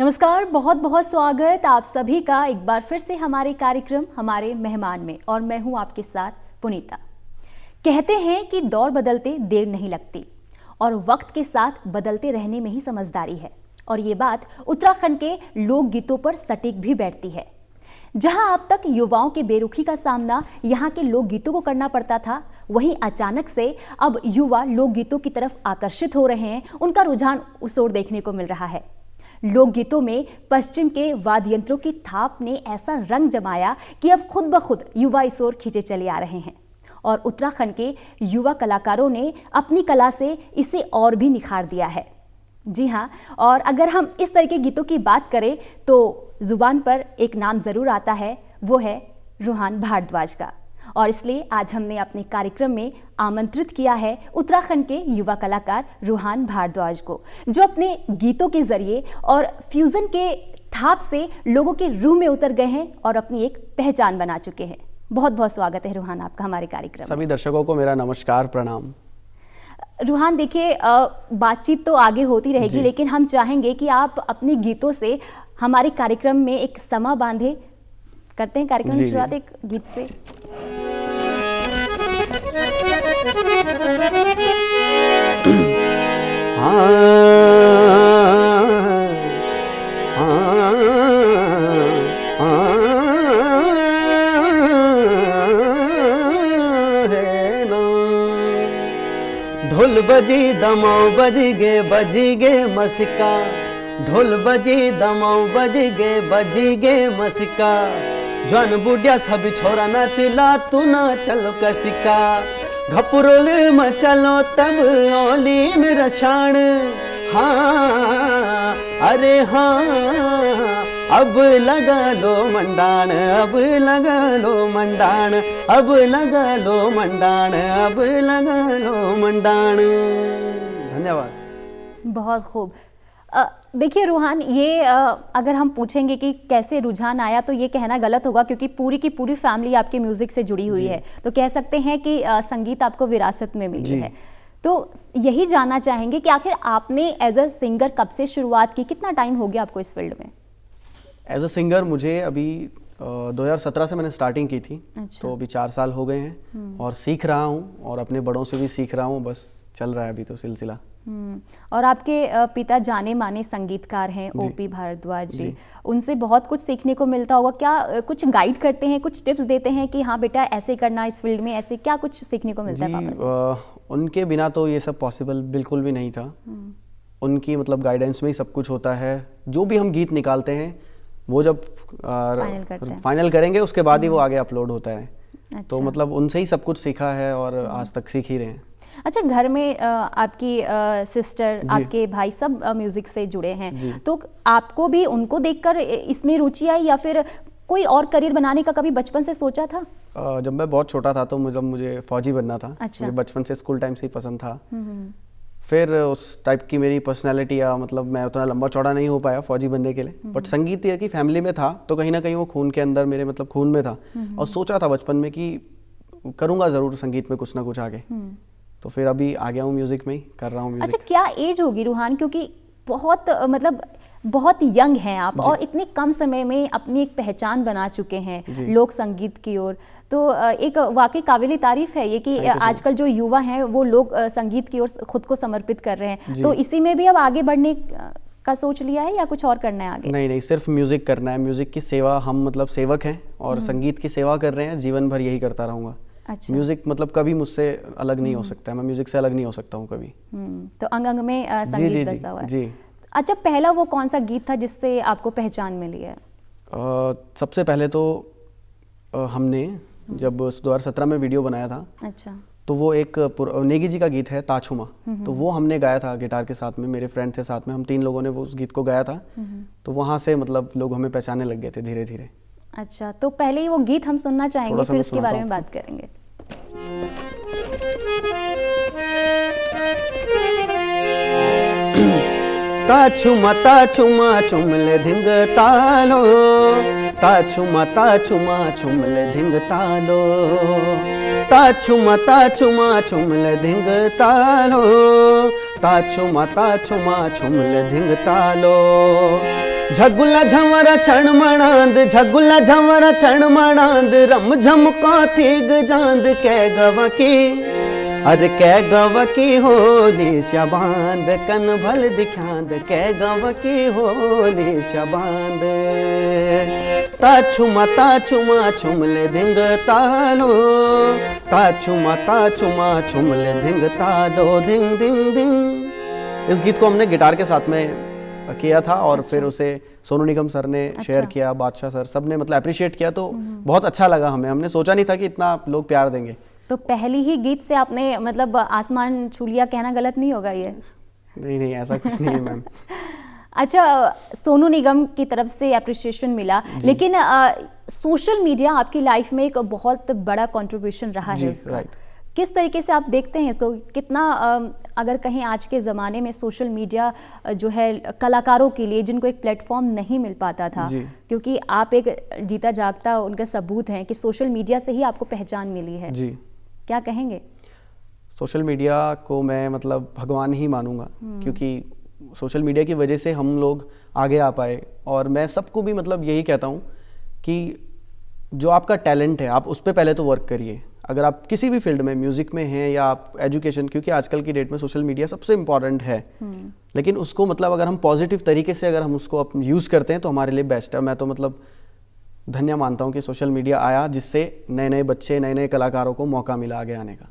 नमस्कार, बहुत बहुत स्वागत आप सभी का एक बार फिर से हमारे कार्यक्रम हमारे मेहमान में। और मैं हूं आपके साथ पुनीता। कहते हैं कि दौर बदलते देर नहीं लगती और वक्त के साथ बदलते रहने में ही समझदारी है। और ये बात उत्तराखंड के लोकगीतों पर सटीक भी बैठती है। जहां अब तक युवाओं के बेरुखी का सामना यहाँ के लोकगीतों को करना पड़ता था, वहीं अचानक से अब युवा लोकगीतों की तरफ आकर्षित हो रहे हैं। उनका रुझान उस ओर देखने को मिल रहा है। लोकगीतों में पश्चिम के वाद्य यंत्रों की थाप ने ऐसा रंग जमाया कि अब खुद ब खुद युवा इस ओर खींचे चले आ रहे हैं। और उत्तराखंड के युवा कलाकारों ने अपनी कला से इसे और भी निखार दिया है। जी हाँ, और अगर हम इस तरह के गीतों की बात करें तो जुबान पर एक नाम जरूर आता है, वो है रूहान भारद्वाज का। और इसलिए आज हमने अपने कार्यक्रम में आमंत्रित किया है उत्तराखंड के युवा कलाकार रूहान भारद्वाज को, जो अपने गीतों के जरिए और फ्यूजन के थाप से लोगों के रूह में उतर गए हैं और अपनी एक पहचान बना चुके हैं। बहुत बहुत स्वागत है रूहान आपका हमारे कार्यक्रम। सभी दर्शकों को मेरा नमस्कार, प्रणाम। रूहान, देखिए बातचीत तो आगे होती रहेगी, लेकिन हम चाहेंगे कि आप अपने गीतों से हमारे कार्यक्रम में एक समा बांधे। करते हैं कार्यक्रम की शुरुआत एक गीत से। ढोल बजी दमाऊ बजी गे मसिका, ढोल बजी दमाऊ बजी गे मसिका, जन बुढ़िया सब छोरा नाचिला तू ना चलो कसिका, घपुरोल मचलो तब ओलीन रसाण। हाँ अरे हाँ, अब लगा लो मंडाण, अब लगा लो मंडाण, अब लगा लो मंडाण, अब लगा लो मंडाण। धन्यवाद। बहुत खूब। देखिए रूहान, ये अगर हम पूछेंगे कि कैसे रुझान आया तो ये कहना गलत होगा, क्योंकि पूरी की पूरी फैमिली आपके म्यूजिक से जुड़ी हुई है। तो कह सकते हैं कि संगीत आपको विरासत में मिली है। तो यही जानना चाहेंगे कि आखिर आपने एज अ सिंगर कब से शुरुआत की, कितना टाइम हो गया आपको इस फील्ड में? एज अ सिंगर मुझे अभी 2017 से मैंने स्टार्टिंग की थी। अच्छा। तो अभी 4 साल हो गए हैं और सीख रहा हूँ और अपने बड़ों से भी सीख रहा हूँ। बस चल रहा है अभी तो सिलसिला। और आपके पिता जाने माने संगीतकार हैं ओपी भारद्वाज जी, उनसे बहुत कुछ सीखने को मिलता होगा। क्या कुछ गाइड करते हैं, कुछ टिप्स देते हैं कि हाँ बेटा ऐसे करना इस फील्ड में, ऐसे क्या कुछ सीखने को मिलता है पापा से? उनके बिना तो ये सब पॉसिबल बिल्कुल भी नहीं था। उनकी मतलब गाइडेंस में ही सब कुछ होता है। जो भी हम गीत निकालते हैं वो जब फाइनल करेंगे उसके बाद ही वो आगे अपलोड होता है। अच्छा। तो मतलब उनसे ही सब कुछ सीखा है और आज तक सीख ही रहे हैं। अच्छा, घर में आपकी सिस्टर, आपके भाई सब म्यूजिक से जुड़े हैं, तो आपको भी उनको देखकर इसमें रुचि आई या फिर कोई और करियर बनाने का कभी बचपन से सोचा था? जब मैं बहुत छोटा था तो मुझे फौजी बनना था। अच्छा। मुझे बचपन से स्कूल टाइम से ही पसंद था। फिर उस टाइप की मेरी पर्सनैलिटी या मतलब मैं उतना लंबा चौड़ा नहीं हो पाया फौजी बनने के लिए। बट संगीत की फैमिली में था तो कहीं ना कहीं वो खून के अंदर मेरे मतलब खून में था। और सोचा था बचपन में कि करूँगा ज़रूर संगीत में कुछ ना कुछ आगे। तो फिर अभी आ गया हूँ म्यूजिक में ही, कर रहा हूँ म्यूजिक। अच्छा, क्या एज होगी रूहान, क्योंकि बहुत यंग हैं आप और इतने कम समय में अपनी एक पहचान बना चुके हैं लोक संगीत की ओर। तो एक वाकई काबिल तारीफ है ये कि आजकल जो युवा हैं वो लोक संगीत की ओर खुद को समर्पित कर रहे हैं। तो इसी में भी अब आगे बढ़ने का सोच लिया है या कुछ और करना है आगे? नहीं, सिर्फ म्यूजिक करना है। म्यूजिक की सेवा, हम मतलब सेवक हैं और संगीत की सेवा कर रहे हैं। जीवन भर यही करता रहूंगा। अच्छा। म्यूजिक मतलब कभी मुझसे अलग नहीं हो सकता है। मैं म्यूजिक से अलग नहीं हो सकता हूँ कभी। तो अंग अंग में संगीत बसा हुआ है। जी। अच्छा, पहला वो कौन सा गीत था जिससे आपको पहचान मिली है? सबसे पहले तो हमने जब 2017 में वीडियो बनाया था। अच्छा। तो वो एक नेगी जी का गीत है ताछुमा, तो वो हमने गाया था गिटार के साथ में। मेरे फ्रेंड थे साथ में, हम 3 लोगों ने वो उस गीत को गाया था। तो वहाँ से मतलब लोग हमें पहचानने लग गए थे धीरे धीरे। अच्छा, तो पहले ही वो गीत हम सुनना चाहेंगे, फिर उसके बारे में बात करेंगे। ताछुमा चुमले धिंग तालो, ताछुमा चुमले धिंग तालो, ताछुमा चुमले धिंग तालो, ताछुमा चुमले धिंग तालो, झगुला झमरा छण मणांद, झगुला झमरा छण मणांद, रम झम को थीग जांद, कै गवा की अरे कै गवा की होली शबांद, कन भल दिखांद, कै गवा की होली शबांद। ता छुमा छुमले धिंग तालो, ता छुमा छुमले धिंग तालो, धिंग धिंग धिंग। इस गीत को हमने गिटार के साथ में किया था और फिर उसे सोनू निगम सर ने शेयर किया, बादशाह सर, सब ने मतलब अप्रिशिएट किया, तो बहुत अच्छा लगा हमें। हमने सोचा नहीं था कि इतना लोग प्यार देंगे। तो पहली ही गीत से आपने मतलब आसमान छू लिया, कहना गलत नहीं होगा ये? नहीं ऐसा कुछ नहीं है मैम। अच्छा, सोनू निगम की तरफ से अप्रिशिएशन मिला, लेकिन सोशल मीडिया आपकी लाइफ में एक बहुत बड़ा कंट्रीब्यूशन रहा है उसका। किस तरीके से आप देखते हैं इसको? कितना अगर कहीं आज के ज़माने में सोशल मीडिया जो है कलाकारों के लिए, जिनको एक प्लेटफॉर्म नहीं मिल पाता था, क्योंकि आप एक जीता जागता उनका सबूत हैं कि सोशल मीडिया से ही आपको पहचान मिली है जी, क्या कहेंगे? सोशल मीडिया को मैं मतलब भगवान ही मानूंगा, क्योंकि सोशल मीडिया की वजह से हम लोग आगे आ पाए। और मैं सबको भी मतलब यही कहता हूँ कि जो आपका टैलेंट है आप उस पर पहले तो वर्क करिए। अगर आप किसी भी फील्ड में, म्यूजिक में हैं या आप एजुकेशन, क्योंकि आजकल की डेट में सोशल मीडिया सबसे इम्पॉर्टेंट है, लेकिन उसको मतलब अगर हम पॉजिटिव तरीके से अगर हम उसको यूज़ करते हैं तो हमारे लिए बेस्ट है। मैं तो मतलब धन्य मानता हूँ कि सोशल मीडिया आया, जिससे नए नए बच्चे, नए नए कलाकारों को मौका मिला आगे आने का।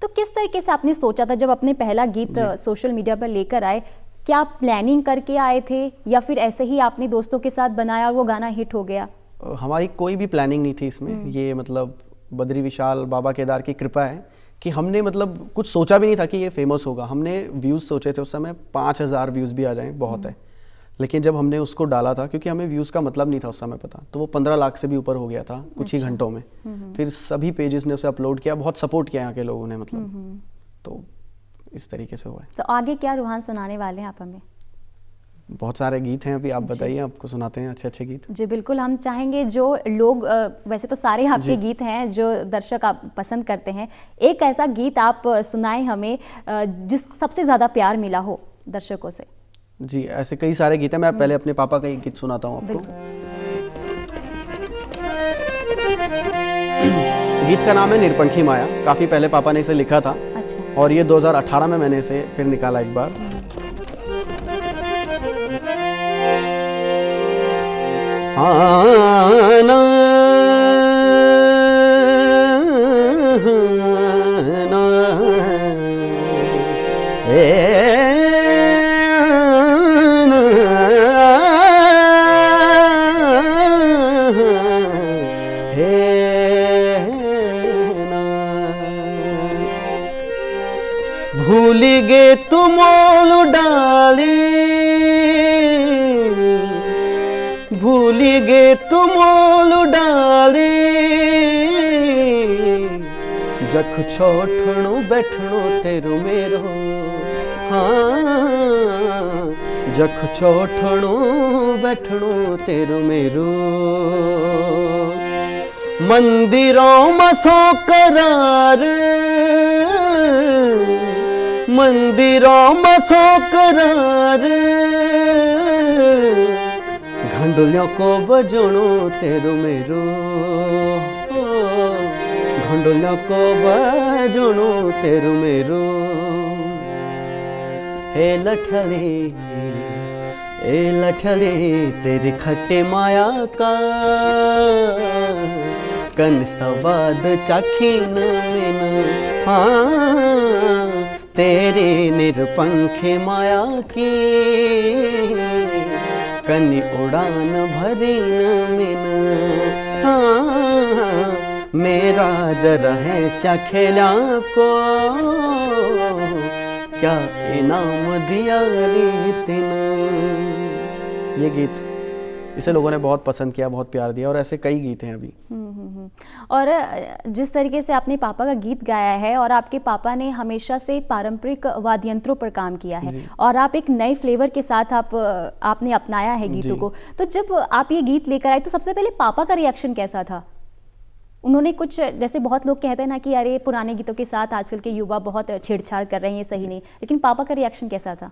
तो किस तरीके से आपने सोचा था जब अपने पहला गीत सोशल मीडिया पर लेकर आए? क्या प्लानिंग करके आए थे या फिर ऐसे ही आपने दोस्तों के साथ बनाया और वो गाना हिट हो गया? हमारी कोई भी प्लानिंग नहीं थी इसमें। ये मतलब बद्री विशाल, बाबा केदार की कृपा है कि हमने मतलब कुछ सोचा भी नहीं था कि ये फेमस होगा। हमने व्यूज़ सोचे थे उस समय 5000 व्यूज़ भी आ जाएं बहुत है, लेकिन जब हमने उसको डाला था, क्योंकि हमें व्यूज़ का मतलब नहीं था उस समय पता, तो वो 15 लाख से भी ऊपर हो गया था कुछ ही घंटों में। फिर सभी पेजेस ने उसे अपलोड किया, बहुत सपोर्ट किया यहाँ के लोगों ने, मतलब तो इस तरीके से हुआ है। तो आगे क्या रूहान सुनाने वाले हैं आप हमें? बहुत सारे गीत हैं, अभी आप बताइए, आपको सुनाते हैं अच्छे अच्छे गीत। जी बिल्कुल, हम चाहेंगे जो लोग वैसे तो सारे आपके गीत हैं जो दर्शक आप पसंद करते हैं, एक ऐसा गीत आप सुनाएं हमें जिस सबसे ज़्यादा प्यार मिला हो दर्शकों से। जी ऐसे कई सारे गीत हैं, मैं पहले अपने पापा का एक गीत सुनाता हूँ आपको। गीत का नाम है निरपंखी माया। काफ़ी पहले पापा ने इसे लिखा था। अच्छा। और ये 2018 में मैंने इसे फिर निकाला एक बार। आना भूल गे तुम डाली, भूल गे तुम डाली, जख छोटणो बैठणो तेरो मेरो, हाँ जख छोटणो बैठणो तेरो मेरो। मंदिरों मसो करार, मंदिरों मसो करार, घंडोलियों को बजणो तेरो मेरो, घंडोलियों को बजणो तेरो मेरो। हे लठले, ए लठले तेरी खट्टे माया का, कन सवाद चाखीन में, हाँ तेरे निरपंखे माया की, कनी उड़ान भरी न मिन, हाँ मेरा जरा है स्या खेला को, क्या इनाम दिया रीतिन। ये गीत इसे लोगों ने बहुत पसंद किया, बहुत प्यार दिया, और ऐसे कई गीत हैं अभी। और जिस तरीके से आपने पापा का गीत गाया है, और आपके पापा ने हमेशा से पारंपरिक वाद्य यंत्रों पर काम किया है, और आप एक नए फ्लेवर के साथ आपने अपनाया है गीतों को, तो जब आप ये गीत लेकर आए तो सबसे पहले पापा का रिएक्शन कैसा था? उन्होंने कुछ, जैसे बहुत लोग कहते हैं ना कि अरे पुराने गीतों के साथ आजकल के युवा बहुत छेड़छाड़ कर रहे हैं, ये सही नहीं, लेकिन पापा का रिएक्शन कैसा था?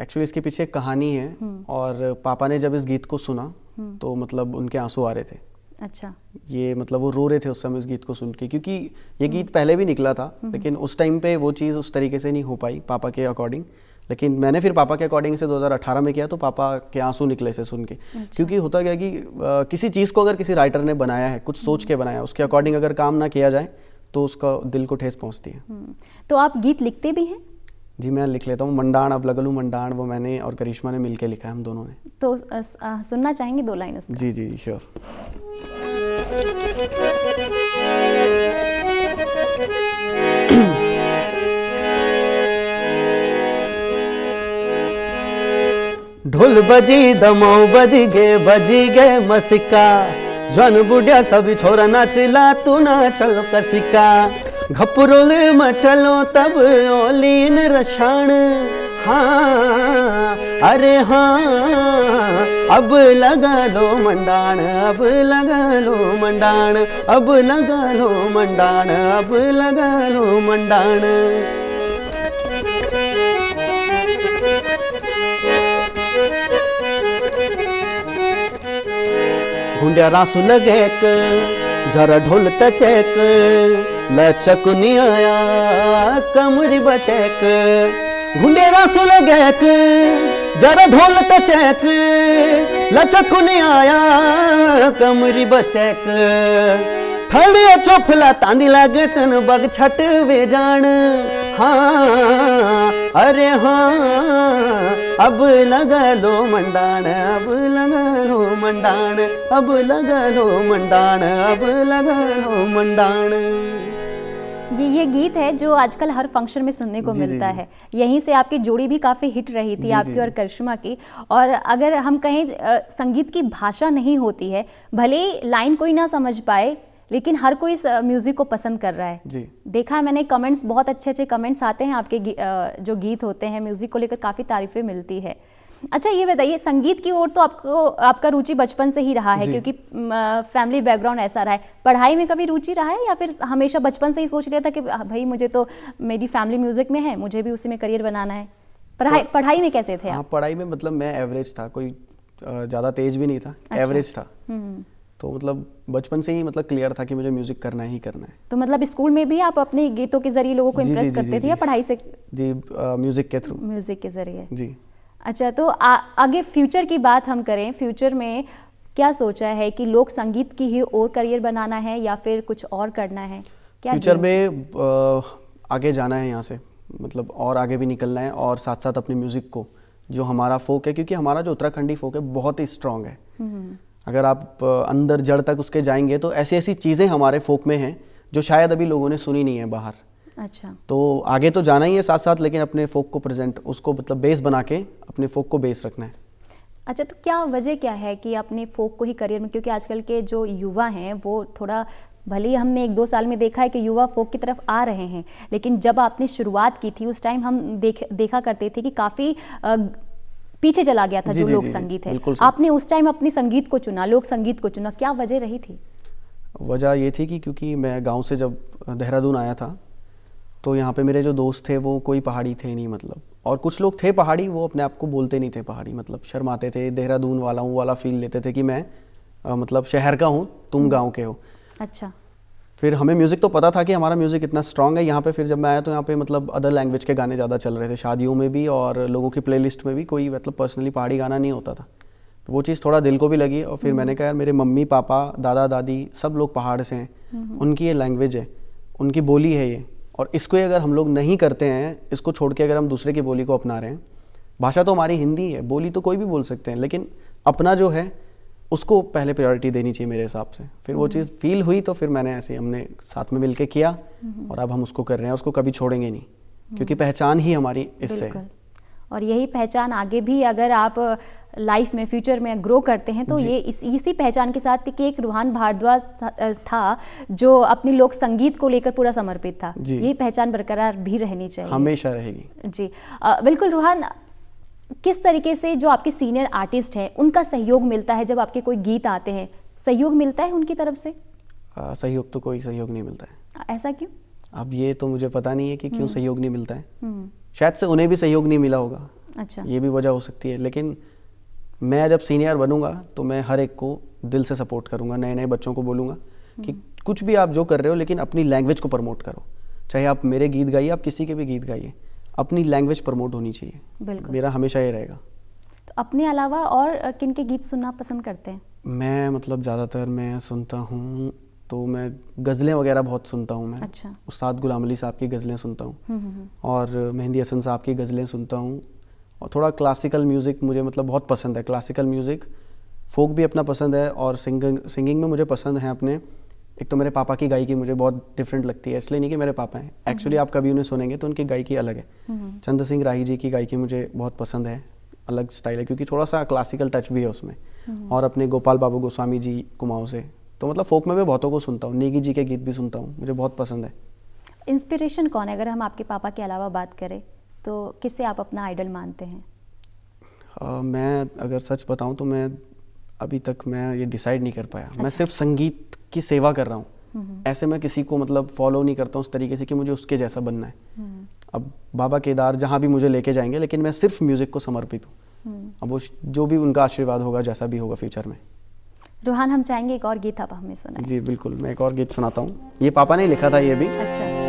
एक्चुअली इसके पीछे एक कहानी है और पापा ने जब इस गीत को सुना तो मतलब उनके आंसू आ रहे थे। अच्छा। ये मतलब वो रो रहे थे उस समय इस गीत को सुन के, क्योंकि ये गीत पहले भी निकला था लेकिन उस टाइम पे वो चीज़ उस तरीके से नहीं हो पाई पापा के अकॉर्डिंग। लेकिन मैंने फिर पापा के अकॉर्डिंग से 2018 में किया तो पापा के आंसू निकले से सुन के। क्योंकि होता क्या कि किसी चीज़ को अगर किसी राइटर ने बनाया है, कुछ सोच के बनाया, उसके अकॉर्डिंग अगर काम ना किया जाए तो उसका दिल को ठेस पहुँचती है। तो आप गीत लिखते भी हैं? जी मैं लिख लेता हूँ। मंडाण अब लगलू मंडाण वो मैंने और करिश्मा ने मिलके लिखा है, हम दोनों ने। तो सुनना चाहेंगे 2 लाइन उसका? जी जी श्योर। ढोल बजी दमाऊ बजी गे मसिका, जन बुढ़िया सभी छोरा नाचिला तू नाचल कसिका, घपरोल मचलो तब ओलीन रसाण, हाँ अरे हाँ अब लगा लो मंडाण, अब लगा लो मंडाण, अब लगा लो मंडाण, अब लगा लो मंडाण। गुंड्या रासू लगेक जरा ढोल तचेक, लचकुनी आया कमरी बचेक, गुंड्या रासू लगेक जरा ढोल तचेक, लचकुनी आया कमरी बचेक, थड़े चोफला तांदी लागे तन बग छट वे जान, हाँ अरे हाँ अब लगा लो मंडाण, अब लगा लो मंडाण, अब लगा लो मंडाण, अब लगा लो मंडाण। ये गीत है जो आजकल हर फंक्शन में सुनने को मिलता है। यहीं से आपकी जोड़ी भी काफ़ी हिट रही थी, आपकी और करिश्मा की। और अगर हम कहें संगीत की भाषा नहीं होती है, भले ही लाइन कोई ना समझ पाए लेकिन हर कोई इस म्यूज़िक को पसंद कर रहा है। जी। देखा है मैंने, कमेंट्स बहुत अच्छे कमेंट्स आते हैं आपके जो गीत होते हैं, म्यूज़िक को लेकर काफ़ी तारीफ़ें मिलती है। अच्छा ये बताइए, संगीत की ओर तो आपका रुचि बचपन से ही रहा है क्योंकि फैमिली बैकग्राउंड ऐसा रहा है। पढ़ाई में कभी रुचि रहा है या फिर हमेशा बचपन से ही सोच लिया था कि भाई मुझे तो मेरी फैमिली म्यूज़िक में है, मुझे भी उसी में करियर बनाना है? पढ़ाई में कैसे थे आप? हाँ पढ़ाई में मतलब मैं एवरेज था, कोई ज़्यादा तेज भी नहीं था। अच्छा। एवरेज था। तो मतलब बचपन से ही मतलब क्लियर था कि मुझे म्यूजिक करना ही करना है। तो मतलब स्कूल में भी आप अपने गीतों के जरिए लोगों को इम्प्रेस करते थे या पढ़ाई से? जी म्यूजिक के थ्रू। म्यूजिक के जरिए जी। अच्छा तो आगे फ्यूचर की बात हम करें, फ्यूचर में क्या सोचा है कि लोक संगीत की ही और करियर बनाना है या फिर कुछ और करना है? क्या फ्यूचर में आगे जाना है यहाँ से, मतलब और आगे भी निकलना है और साथ साथ अपने म्यूजिक को, जो हमारा फोक है, क्योंकि हमारा जो उत्तराखंडी फोक है बहुत ही स्ट्रांग है। अगर आप अंदर जड़ तक उसके जाएंगे तो ऐसी ऐसी चीज़ें हमारे फोक में हैं जो शायद अभी लोगों ने सुनी नहीं है बाहर। अच्छा। तो आगे तो जाना ही है साथ साथ, लेकिन अपने फोक को प्रेजेंट, उसको मतलब बेस बना के अपने फोक को बेस रखना है। अच्छा, तो क्या वजह क्या है कि अपने फोक को ही करियर में, क्योंकि आजकल के जो युवा हैं वो थोड़ा, भले ही हमने 1-2 साल में देखा है कि युवा फोक की तरफ आ रहे हैं, लेकिन जब आपने शुरुआत की थी उस टाइम हम देखा करते थे कि काफ़ी पीछे चला गया था जो लोक संगीत है। आपने उस टाइम अपनी संगीत को चुना, लोक संगीत को चुना, क्या वजह रही थी? वजह ये थी कि क्योंकि मैं गांव से जब देहरादून आया था तो यहाँ पे मेरे जो दोस्त थे वो कोई पहाड़ी थे नहीं, मतलब, और कुछ लोग थे पहाड़ी, वो अपने आप को बोलते नहीं थे पहाड़ी, मतलब शर्माते थे, देहरादून वाला हूँ वाला फील लेते थे कि मैं मतलब शहर का हूँ, तुम गाँव के हो। अच्छा। फिर हमें म्यूज़िक तो पता था कि हमारा म्यूज़िक इतना स्ट्रांग है यहाँ पे। फिर जब मैं आया तो यहाँ पे मतलब अदर लैंग्वेज के गाने ज़्यादा चल रहे थे, शादियों में भी और लोगों की प्लेलिस्ट में भी कोई मतलब पर्सनली पहाड़ी गाना नहीं होता था। तो वो चीज़ थोड़ा दिल को भी लगी और फिर मैंने कहा यार मेरे मम्मी पापा दादा दादी सब लोग पहाड़ से हैं, उनकी ये लैंग्वेज है, उनकी बोली है ये, और इसको अगर हम लोग नहीं करते हैं, इसको छोड़ के अगर हम दूसरे की बोली को अपना रहे हैं, भाषा तो हमारी हिंदी है, बोली तो कोई भी बोल सकते हैं, लेकिन अपना जो है उसको पहले प्रायोरिटी देनी चाहिए मेरे हिसाब से। फिर वो चीज़ फील हुई तो फिर मैंने ऐसे हमने साथ में मिलके किया और अब हम उसको कर रहे हैं, उसको कभी छोड़ेंगे नहीं, क्योंकि पहचान ही हमारी इससे है। और यही पहचान आगे भी अगर आप लाइफ में फ्यूचर में ग्रो करते हैं तो ये इसी पहचान के साथ कि एक रूहान भारद्वाज था जो अपनी लोक संगीत को लेकर पूरा समर्पित था, यही पहचान बरकरार भी रहनी चाहिए, हमेशा रहेगी। जी बिल्कुल। रूहान, किस तरीके से जो आपके सीनियर आर्टिस्ट हैं उनका सहयोग मिलता है जब आपके कोई गीत आते हैं? सहयोग मिलता है उनकी तरफ से? सहयोग तो कोई सहयोग नहीं मिलता है। ऐसा क्यों? अब ये तो मुझे पता नहीं है कि क्यों सहयोग नहीं मिलता है। शायद से उन्हें भी सहयोग नहीं मिला होगा। अच्छा। ये भी वजह हो सकती है। लेकिन मैं जब सीनियर बनूंगा तो मैं हर एक को दिल से सपोर्ट करूंगा, नए नए बच्चों को बोलूँगा कि कुछ भी आप जो कर रहे हो लेकिन अपनी लैंग्वेज को प्रमोट करो। चाहे आप मेरे गीत गाइए, आप किसी के भी गीत गाइए, अपनी लैंग्वेज प्रमोट होनी चाहिए। बिल्कुल। मेरा हमेशा ये रहेगा। तो अपने अलावा और किन के गीत सुनना पसंद करते हैं? मैं मतलब ज़्यादातर मैं सुनता हूँ तो मैं गज़लें वगैरह बहुत सुनता हूँ। मैं अच्छा। उस्ताद गुलाम अली साहब की गज़लें सुनता हूँ और मेहंदी हसन साहब की गज़लें सुनता हूँ। और थोड़ा क्लासिकल म्यूज़िक मुझे मतलब बहुत पसंद है। क्लासिकल म्यूज़िक, फोक भी अपना पसंद है और सिंगिंग में मुझे पसंद है अपने। एक तो मेरे पापा की गायकी मुझे बहुत डिफरेंट लगती है, इसलिए नहीं कि मेरे पापा हैं, एक्चुअली आप कभी उन्हें सुनेंगे तो उनकी गायकी अलग है। चंद्र सिंह राही जी की गायकी मुझे बहुत पसंद है, अलग स्टाइल है क्योंकि थोड़ा सा क्लासिकल टच भी है उसमें। और अपने गोपाल बाबू गोस्वामी जी कुमाऊँ से, तो मतलब फोक में मैं बहुतों को सुनता हूँ। नेगी जी के गीत भी सुनता हूँ, मुझे बहुत पसंद है। इंस्पिरेशन कौन है? अगर हम आपके पापा के अलावा बात करें तो किससे आप अपना आइडल मानते हैं? मैं अगर सच बताऊं तो मैं अभी तक मैं ये डिसाइड नहीं कर पाया। अच्छा। मैं सिर्फ संगीत की सेवा कर रहा हूँ। ऐसे मैं किसी को मतलब फॉलो नहीं करता हूँ उस तरीके से कि मुझे उसके जैसा बनना है। अब बाबा केदार जहाँ भी मुझे लेके जाएंगे, लेकिन मैं सिर्फ म्यूज़िक को समर्पित हूँ। अब वो जो भी उनका आशीर्वाद होगा, जैसा भी होगा फ्यूचर में। रूहान, हम चाहेंगे एक और गीत आप हमें सुनाएं। जी बिल्कुल, मैं एक और गीत सुनाता हूँ। ये पापा ने लिखा था ये भी। अच्छा।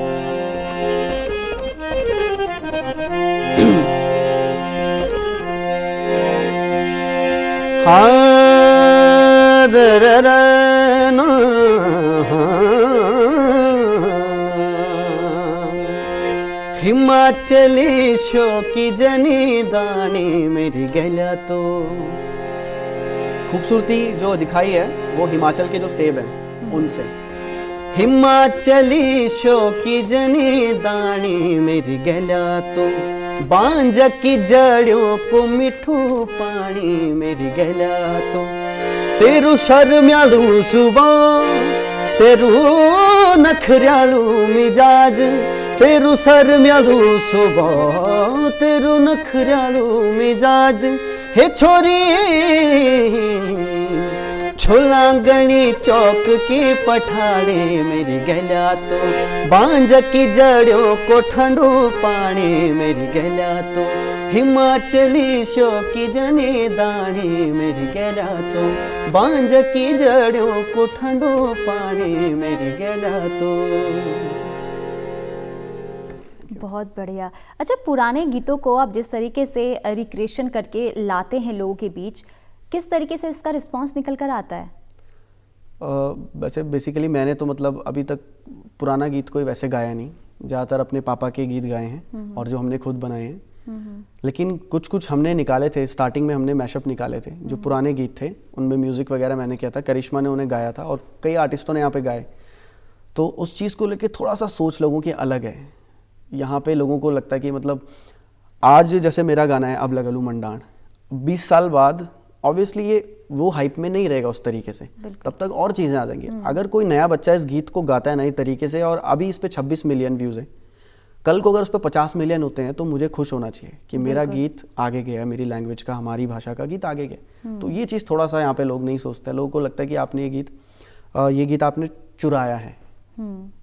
हिमाचली शोकी जनी दानी मेरी गला तो। खूबसूरती जो दिखाई है वो हिमाचल के जो सेब हैं उनसे। हिमाचली शोकी जनी दानी मेरी गला तो, बांझ की जड़ों को मिठू पानी मेरी गला तो। तेरू शर्म्यालू सुबह, तेरू नखर्यालू मिजाज, तेरू शर्म्यालू सुबह, तेरू नखर्यालू मिजाज। हे छोरी छोलांगणी चौक की पठाड़ी मेरी गला तो, बांझ की जड़ों को ठंडू पानी मेरी गला तो। हिमाचली शोकी जनी दानी मेरी गला तो, बांझ की जड़ों को ठंडू पानी मेरी गला तो। बहुत बढ़िया। अच्छा, पुराने गीतों को आप जिस तरीके से रिक्रिएशन करके लाते हैं लोगों के बीच, किस तरीके से इसका रिस्पांस निकल कर आता है? वैसे बेसिकली मैंने तो मतलब अभी तक पुराना गीत कोई वैसे गाया नहीं, ज़्यादातर अपने पापा के गीत गाए हैं और जो हमने खुद बनाए हैं। लेकिन कुछ कुछ हमने निकाले थे, स्टार्टिंग में हमने मैशअप निकाले थे जो पुराने गीत थे, उनमें म्यूज़िक वगैरह मैंने किया था, करिश्मा ने उन्हें गाया था और कई आर्टिस्टों ने यहाँ पे गाए। तो उस चीज़ को लेके थोड़ा सा सोच लोगों की अलग है। यहाँ पे लोगों को लगता है कि मतलब आज जैसे मेरा गाना है अब लगलू मंडाण, 20 साल बाद ऑब्वियसली ये वो हाइप में नहीं रहेगा उस तरीके से, तब तक और चीज़ें आ जाएंगी। अगर कोई नया बच्चा इस गीत को गाता है नई तरीके से और अभी इस पे 26 मिलियन व्यूज़ है, कल को अगर उस पर 50 मिलियन होते हैं तो मुझे खुश होना चाहिए कि मेरा गीत आगे गया, मेरी लैंग्वेज का, हमारी भाषा का गीत आगे गया। तो ये चीज़ थोड़ा सा यहाँ पे लोग नहीं सोचते। लोगों को लगता है कि आपने ये गीत आपने चुराया है।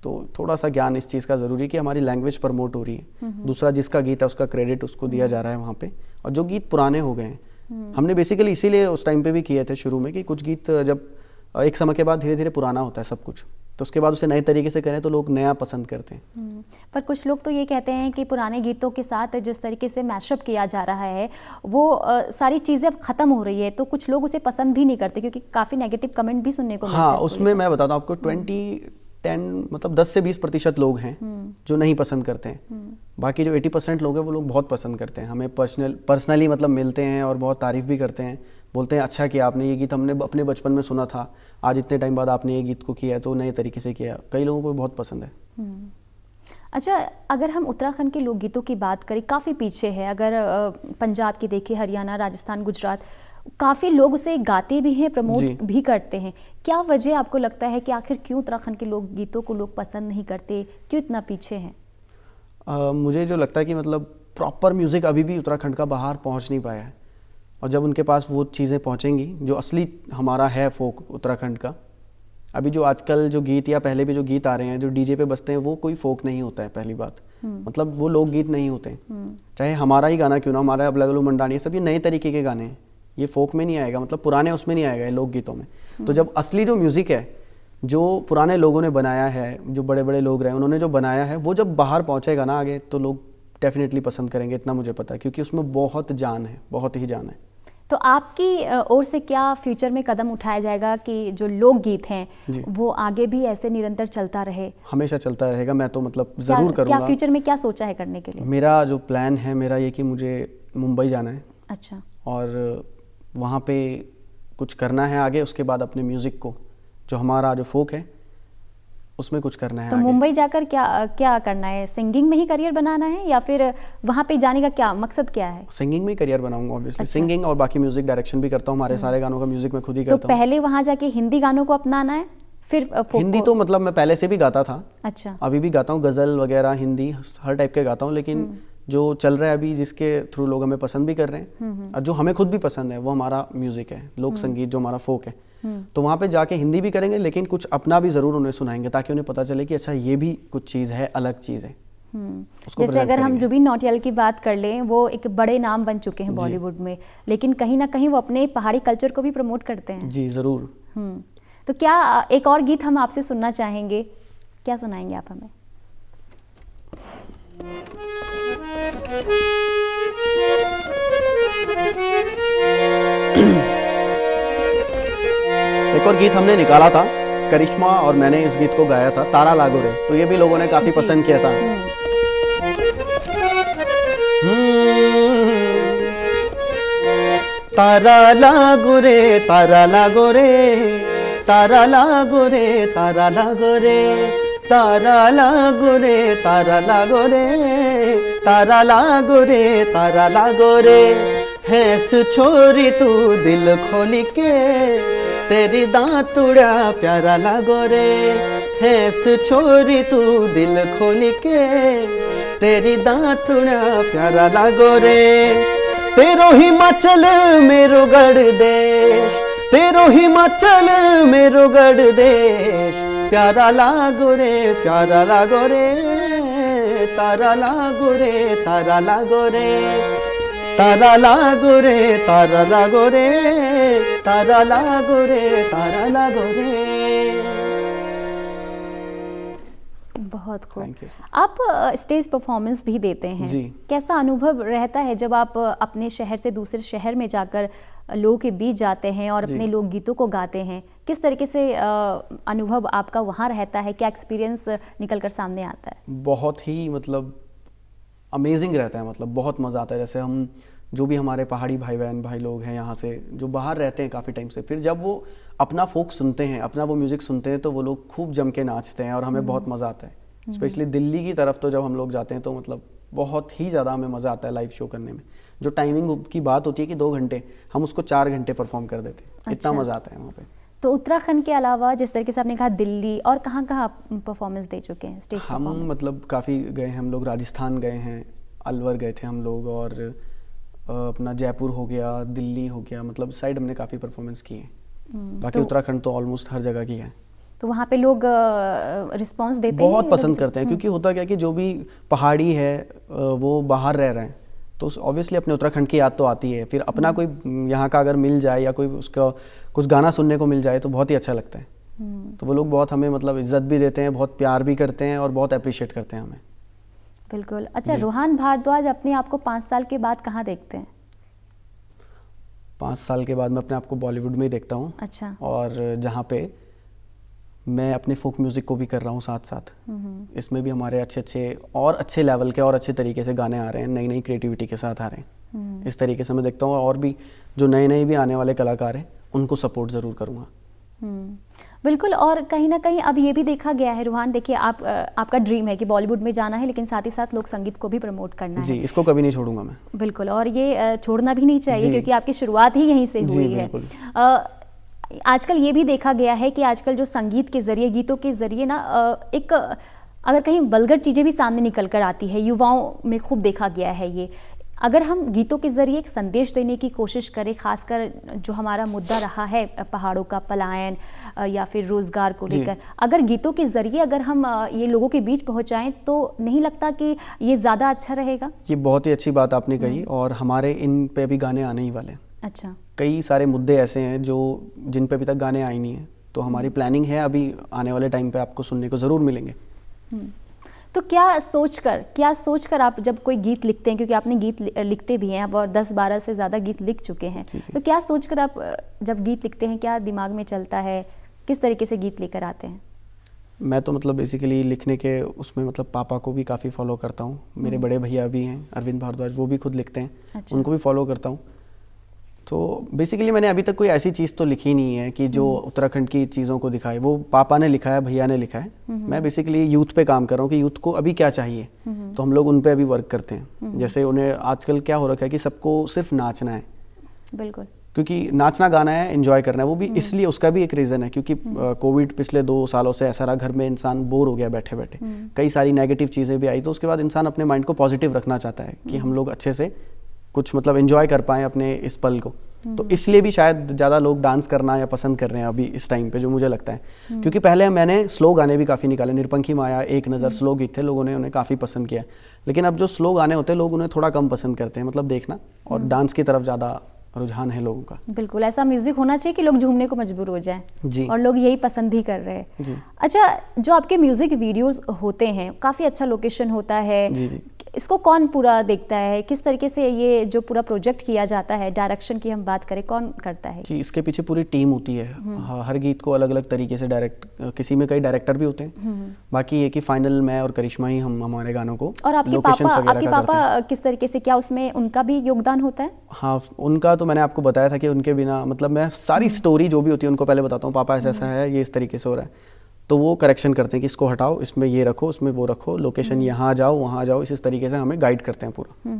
तो थोड़ा सा ज्ञान इस चीज़ का ज़रूरी है कि हमारी लैंग्वेज प्रमोट हो रही है, दूसरा जिसका गीत है उसका क्रेडिट उसको दिया जा रहा है वहाँ पे। और जो गीत पुराने हो गए हैं, हमने बेसिकली इसीलिए उस टाइम पे भी किए थे शुरू में कि कुछ गीत जब एक समय के बाद धीरे धीरे पुराना होता है सब कुछ, तो उसके बाद उसे नए तरीके से करें तो लोग नया पसंद करते हैं। पर कुछ लोग तो ये कहते हैं कि पुराने गीतों के साथ जिस तरीके से मैशअप किया जा रहा है वो सारी चीज़ें अब ख़त्म हो रही है, तो कुछ लोग उसे पसंद भी नहीं करते क्योंकि काफ़ी नेगेटिव कमेंट भी सुनने को मिलते हैं। हाँ, उसमें मैं बताता हूँ आपको 10 मतलब 10 से 20% लोग हैं जो नहीं पसंद करते हैं। बाकी जो 80% लोग हैं वो लोग बहुत पसंद करते हैं। हमें पर्सनली मतलब मिलते हैं और बहुत तारीफ़ भी करते हैं, बोलते हैं अच्छा किया आपने, ये गीत हमने अपने बचपन में सुना था, आज इतने टाइम बाद आपने ये गीत को किया है तो नए तरीके से किया। कई लोगों को बहुत पसंद है। अच्छा, अगर हम उत्तराखंड के लोकगीतों की बात करें, काफ़ी पीछे है। अगर पंजाब की देखें, हरियाणा, राजस्थान, गुजरात, काफ़ी लोग उसे गाते भी हैं, प्रमोट भी करते हैं। क्या वजह आपको लगता है कि आखिर क्यों उत्तराखंड के लोकगीतों को लोग पसंद नहीं करते, क्यों इतना पीछे हैं? मुझे जो लगता है कि मतलब प्रॉपर म्यूज़िक अभी भी उत्तराखंड का बाहर पहुंच नहीं पाया है, और जब उनके पास वो चीज़ें पहुंचेंगी जो असली हमारा है फोक उत्तराखंड का, अभी जो आजकल जो गीत या पहले भी जो गीत आ रहे हैं जो डीजे पे बजते हैं वो कोई फोक नहीं होता है, पहली बात। मतलब वो लोकगीत नहीं होते हैं। चाहे हमारा ही गाना क्यों ना, हमारा अब लगा लो मंडानी, ये सब ये नए तरीके के गाने हैं, ये फोक में नहीं आएगा, मतलब पुराने उसमें नहीं आएगा, ये लोकगीतों में। तो जब असली जो म्यूज़िक है जो पुराने लोगों ने बनाया है, जो बड़े बड़े लोग रहे उन्होंने जो बनाया है, वो जब बाहर पहुँचेगा ना आगे तो लोग डेफिनेटली पसंद करेंगे, इतना मुझे पता है, क्योंकि उसमें बहुत जान है, बहुत ही जान है। तो आपकी ओर से क्या फ्यूचर में कदम उठाया जाएगा कि जो लोकगीत हैं वो आगे भी ऐसे निरंतर चलता रहे? हमेशा चलता रहेगा, मैं तो मतलब ज़रूर करूँगा। क्या फ्यूचर में क्या सोचा है करने के लिए? मेरा जो प्लान है मेरा ये कि मुझे मुंबई जाना है। अच्छा। और वहाँ पे कुछ करना है आगे, उसके बाद अपने म्यूज़िक को, जो हमारा जो फोक है उसमें कुछ करना है। तो आगे मुंबई जाकर क्या करना है? सिंगिंग में ही करियर बनाना है या फिर वहाँ पे जाने का क्या मकसद क्या है? सिंगिंग में ही करियर बनाऊंगा ऑब्वियसली। अच्छा। सिंगिंग और बाकी म्यूजिक डायरेक्शन भी करता हूँ, हमारे सारे गानों का म्यूजिक मैं खुद ही तो करता हूँ। पहले वहाँ जाके हिंदी गानों को अपनाना है फिर फोक हिंदी तो मतलब मैं पहले से भी गाता था। अच्छा। अभी भी गाता हूँ, गज़ल वगैरह हिंदी हर टाइप के गाता हूँ, लेकिन जो चल रहा है अभी जिसके थ्रू लोग हमें पसंद भी कर रहे हैं और जो हमें खुद भी पसंद है वो हमारा म्यूजिक है, लोक संगीत जो हमारा फोक है। तो वहाँ पे जाके हिंदी भी करेंगे, लेकिन कुछ अपना भी ज़रूर उन्हें सुनाएंगे ताकि उन्हें पता चले कि अच्छा ये भी कुछ चीज़ है, अलग चीज़ है। जैसे अगर हम जुबिन नौटियाल की बात कर लें, वो एक बड़े नाम बन चुके हैं बॉलीवुड में, लेकिन कहीं ना कहीं वो अपने पहाड़ी कल्चर को भी प्रमोट करते हैं। जी ज़रूर। तो क्या एक और गीत हम आपसे सुनना चाहेंगे, क्या सुनाएंगे आप हमें? एक और गीत हमने निकाला था, करिश्मा और मैंने इस गीत को गाया था, तारा लागो रे, तो ये भी लोगों ने काफी पसंद किया था। तारा लागो रे, तारा लागो रे, तारा लागो रे, तारा लागो रे, तारा लागो रे, तारा लागो रे, तारा लागो रे, तारा लागो रे। हैस छोरी तू दिल खोली के, तेरी दांतुड़ा प्यारा लागो रे। हैस छोरी तू दिल खोली के, तेरी दांतुड़ा प्यारा लागो रे। तेरो हिमाचल मेरो गढ़ देश, तेरो हिमाचल मेरो गढ़ देश, प्यारा लागो रे, प्यारा लागो रे, तारा लागो रे, तारा लागो रे, तारा लागो रे, तारा लागो रे, तारा लागो रे, तारा लागो रे। बहुत खूब। Thank you. आप स्टेज परफॉर्मेंस भी देते हैं जी। कैसा अनुभव रहता है जब आप अपने शहर से दूसरे शहर में जाकर लोगों के बीच जाते हैं और अपने लोक गीतों को गाते हैं? किस तरीके से अनुभव आपका वहाँ रहता है, क्या एक्सपीरियंस निकल कर सामने आता है? बहुत ही मतलब अमेजिंग रहता है, मतलब बहुत मज़ा आता है। जैसे हम जो भी हमारे पहाड़ी भाई बहन भाई लोग हैं यहाँ से जो बाहर रहते हैं काफ़ी टाइम से, फिर जब वो अपना फोक सुनते हैं, अपना वो म्यूज़िक सुनते हैं, तो वो लोग खूब जम के नाचते हैं और हमें बहुत मज़ा आता है। स्पेशली दिल्ली की तरफ तो जब हम लोग जाते हैं तो मतलब बहुत ही ज़्यादा हमें मज़ा आता है लाइव शो करने में। जो टाइमिंग की बात होती है कि 2 घंटे, हम उसको 4 घंटे परफॉर्म कर देते हैं। इतना मज़ा आता है वहाँ पे। तो उत्तराखंड के अलावा जिस तरीके से आपने कहा दिल्ली, और कहाँ कहाँ परफॉर्मेंस दे चुके हैं स्टेज परफॉर्मेंस? हम मतलब काफ़ी गए हैं, हम लोग राजस्थान गए हैं, अलवर गए थे हम लोग, और अपना जयपुर हो गया, दिल्ली हो गया, मतलब साइड हमने काफ़ी परफॉर्मेंस की है। बाकी उत्तराखंड तो ऑलमोस्ट हर जगह की है। तो वहाँ पे लोग रिस्पांस देते हैं? बहुत पसंद करते हैं, क्योंकि होता क्या कि जो भी पहाड़ी है वो बाहर रह रहे हैं, तो ऑब्वियसली अपने उत्तराखंड की याद तो आती है। फिर अपना कोई यहाँ का अगर मिल जाए या कोई उसका कुछ गाना सुनने को मिल जाए तो बहुत ही अच्छा लगता है। तो वो लोग बहुत हमें मतलब इज्जत भी देते हैं, बहुत प्यार भी करते हैं और बहुत अप्रिशिएट करते हैं हमें। बिल्कुल। अच्छा, रोहान भारद्वाज अपने आप को 5 साल के बाद कहाँ देखते हैं? 5 साल के बाद मैं अपने आप को बॉलीवुड में ही देखता हूँ। अच्छा। और जहाँ पे मैं अपने फोक म्यूज़िक को भी कर रहा हूँ साथ साथ। इसमें भी हमारे अच्छे लेवल के और अच्छे तरीके से गाने आ रहे हैं, नई नई क्रिएटिविटी के साथ आ रहे हैं। इस तरीके से मैं देखता हूँ, और भी जो नए भी आने वाले कलाकार हैं उनको सपोर्ट ज़रूर करूँगा। बिल्कुल। और कहीं ना कहीं अब ये भी देखा गया है रोहान, देखिए आपका ड्रीम है कि बॉलीवुड में जाना है, लेकिन साथ ही साथ लोक संगीत को भी प्रमोट करना है। जी, इसको कभी नहीं छोड़ूंगा मैं। बिल्कुल, और ये छोड़ना भी नहीं चाहिए क्योंकि आपकी शुरुआत ही यहीं से हुई है। आजकल ये भी देखा गया है कि आजकल जो संगीत के जरिए, गीतों के जरिए ना एक अगर कहीं वल्गर चीज़ें भी सामने निकल कर आती है, युवाओं में खूब देखा गया है ये। अगर हम गीतों के ज़रिए एक संदेश देने की कोशिश करें, खासकर जो हमारा मुद्दा रहा है पहाड़ों का पलायन या फिर रोज़गार को लेकर, अगर गीतों के ज़रिए अगर हम ये लोगों के बीच पहुंचाएं तो नहीं लगता कि ये ज़्यादा अच्छा रहेगा? ये बहुत ही अच्छी बात आपने कही, और हमारे इन पे भी गाने आने ही वाले हैं। अच्छा। कई सारे मुद्दे ऐसे हैं जो जिन पे अभी तक गाने आए नहीं हैं, तो हमारी प्लानिंग है, अभी आने वाले टाइम पे आपको सुनने को ज़रूर मिलेंगे। तो क्या सोचकर आप जब कोई गीत लिखते हैं, क्योंकि आपने गीत लिखते भी हैं और 10-12 से ज़्यादा गीत लिख चुके हैं, तो क्या सोचकर आप जब गीत लिखते हैं, क्या दिमाग में चलता है, किस तरीके से गीत लेकर आते हैं? मैं तो मतलब बेसिकली लिखने के उसमें मतलब पापा को भी काफ़ी फॉलो करता हूँ। मेरे बड़े भैया भी हैं अरविंद भारद्वाज, वो भी खुद लिखते हैं। अच्छा। उनको भी फॉलो करता हूँ। तो बेसिकली मैंने अभी तक कोई ऐसी चीज़ तो लिखी नहीं है कि जो उत्तराखंड की चीज़ों को दिखाए। वो पापा ने लिखा है, भैया ने लिखा है। मैं बेसिकली यूथ पे काम कर रहा हूँ कि यूथ को अभी क्या चाहिए, तो हम लोग उन पे अभी वर्क करते हैं। जैसे उन्हें आजकल क्या हो रखा है कि सबको सिर्फ नाचना है। बिल्कुल। क्योंकि नाचना गाना है, एंजॉय करना है। वो भी इसलिए, उसका भी एक रीज़न है क्योंकि कोविड पिछले 2 सालों से ऐसा रहा, घर में इंसान बोर हो गया बैठे बैठे। कई सारी नेगेटिव चीज़ें भी आई, तो उसके बाद इंसान अपने माइंड को पॉजिटिव रखना चाहता है कि हम लोग अच्छे से कुछ मतलब एंजॉय कर पाएँ अपने इस पल को। तो इसलिए भी शायद ज़्यादा लोग डांस करना या पसंद कर रहे हैं अभी इस टाइम पे, जो मुझे लगता है। क्योंकि पहले मैंने स्लो गाने भी काफ़ी निकाले, निरपंखी माया, एक नज़र, स्लो गीत थे, लोगों ने उन्हें काफ़ी पसंद किया। लेकिन अब जो स्लो गाने होते हैं, लोग उन्हें थोड़ा कम पसंद करते हैं, मतलब देखना, और डांस की तरफ ज़्यादा रुझान है लोगों का। बिल्कुल, ऐसा म्यूजिक होना चाहिए कि लोग झूमने को मजबूर हो जाएं। जी। और लोग यही पसंद भी कर रहे हैं। जी। अच्छा, जो आपके म्यूजिक वीडियोस होते हैं, काफ़ी अच्छा लोकेशन होता है। जी जी। इसको कौन पूरा देखता है, किस तरीके से ये जो पूरा प्रोजेक्ट किया जाता है, डायरेक्शन की हम बात करें, कौन करता है? जी, इसके पीछे पूरी टीम होती है। हर गीत को अलग अलग तरीके से डायरेक्ट, किसी में कई डायरेक्टर भी होते हैं। बाकी ये कि फाइनल मैं और करिश्मा ही हम हमारे गानों को, और आपके पापा किस तरीके से, क्या उसमें उनका भी योगदान होता है? हाँ, उनका तो मैंने आपको बताया था कि उनके बिना, मतलब मैं सारी स्टोरी जो भी होती है उनको पहले बताता हूँ, पापा ऐसा ऐसा है, ये इस तरीके से हो रहा है, तो वो करेक्शन करते हैं कि इसको हटाओ, इसमें ये रखो, उसमें वो रखो, लोकेशन यहाँ जाओ, वहाँ जाओ, इस तरीके से हमें गाइड करते हैं पूरा।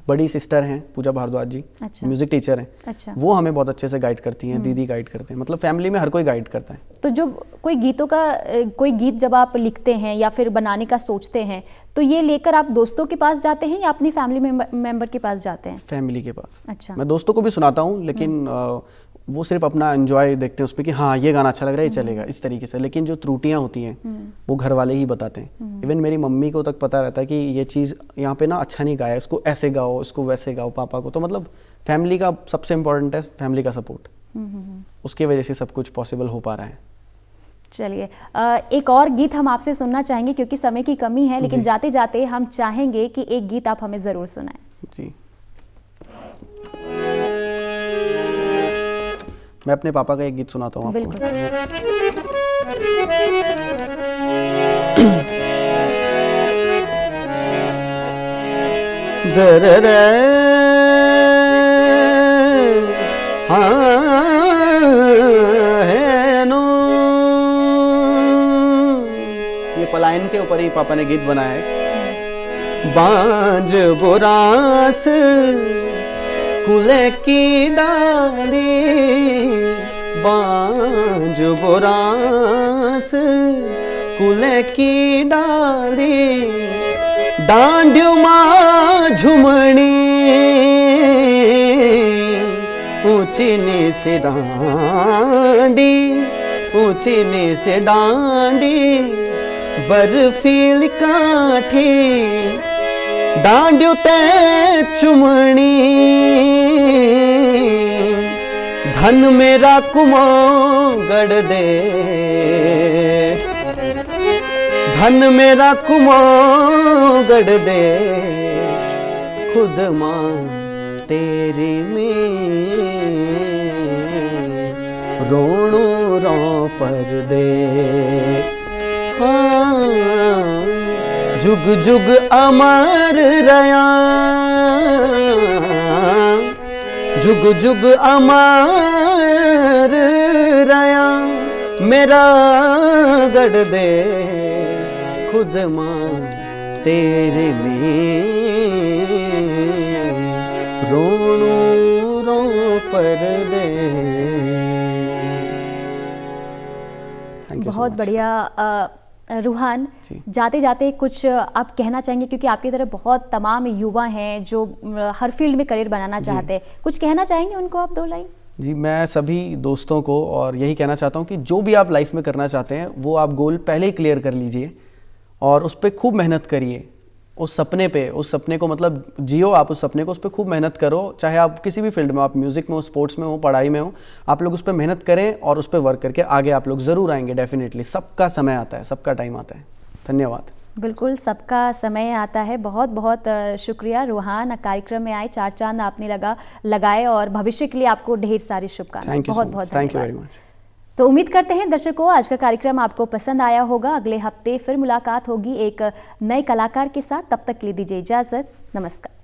बड़ी सिस्टर हैं पूजा भारद्वाज जी। अच्छा। म्यूजिक टीचर हैं। अच्छा। वो हमें बहुत अच्छे से गाइड करती हैं, दीदी गाइड करते हैं, मतलब फैमिली में हर कोई गाइड करता है। तो जो कोई गीत जब आप लिखते हैं या फिर बनाने का सोचते हैं, तो ये लेकर आप दोस्तों के पास जाते हैं या अपनी फैमिली मेंबर के पास जाते हैं? फैमिली के पास। अच्छा। मैं दोस्तों को भी सुनाता हूँ, लेकिन वो सिर्फ अपना एंजॉय देखते हैं उसमें कि हाँ ये गाना अच्छा लग रहा है, ये चलेगा, इस तरीके से। लेकिन जो त्रुटियां होती हैं वो घर वाले ही बताते हैं। इवन मेरी मम्मी को तक पता रहता है कि ये चीज़ यहाँ पे ना अच्छा नहीं गाया, इसको ऐसे गाओ, इसको वैसे गाओ। पापा को तो मतलब फैमिली का सबसे इम्पोर्टेंट है, फैमिली का सपोर्ट। उसकी वजह से सब कुछ पॉसिबल हो पा रहा है। चलिए, एक और गीत हम आपसे सुनना चाहेंगे क्योंकि समय की कमी है, लेकिन जाते जाते हम चाहेंगे कि एक गीत आप हमें ज़रूर सुनाएं। जी, मैं अपने पापा का एक गीत सुनाता हूँ आपको। बिल्कुल। ये पलायन के ऊपर ही पापा ने गीत बनाया है। बांझ बुरास कुले की डाली, बांझ बुरास कुले की डाली, डांडियो माँ झुमणी ऊंची नी से डांडी, ऊंची नी से डांडी, बर्फील काठी डांडियो ते चुमणी, धन मेरा कुमो गढ़ दे, धन मेरा कुमो गढ़ दे, खुद माँ तेरी में रोणू रो पर दे। हाँ, जुग जुग अमर रया, जुग जुग अमर रया, मेरा गढ़ दे, खुद माँ तेरे में रोणू रो पर दे। बहुत बढ़िया। रूहान, जी। जाते जाते कुछ आप कहना चाहेंगे, क्योंकि आपकी तरह बहुत तमाम युवा हैं जो हर फील्ड में करियर बनाना चाहते हैं, कुछ कहना चाहेंगे उनको आप 2 लाइन? जी, मैं सभी दोस्तों को और यही कहना चाहता हूँ कि जो भी आप लाइफ में करना चाहते हैं वो आप गोल पहले ही क्लियर कर लीजिए और उस पर खूब मेहनत करिए। उस सपने को मतलब जियो, आप उस सपने को, उस पर खूब मेहनत करो। चाहे आप किसी भी फील्ड में, आप म्यूज़िक में हो, स्पोर्ट्स में हो, पढ़ाई में हो, आप लोग उस पर मेहनत करें और उस पर वर्क करके आगे आप लोग ज़रूर आएंगे। डेफिनेटली सबका समय आता है, सबका टाइम आता है। धन्यवाद। बिल्कुल, सबका समय आता है। बहुत बहुत शुक्रिया रूहान, कार्यक्रम में आए, 4 चांद आपने लगाए और भविष्य के लिए आपको ढेर सारी शुभकामनाएं। थैंक यू बहुत सो बहुत मच, थैंक यू धन्यवाद। Very much. तो उम्मीद करते हैं दर्शकों आज का कार्यक्रम आपको पसंद आया होगा। अगले हफ्ते फिर मुलाकात होगी एक नए कलाकार के साथ। तब तक के लिए दीजिए इजाजत। नमस्कार।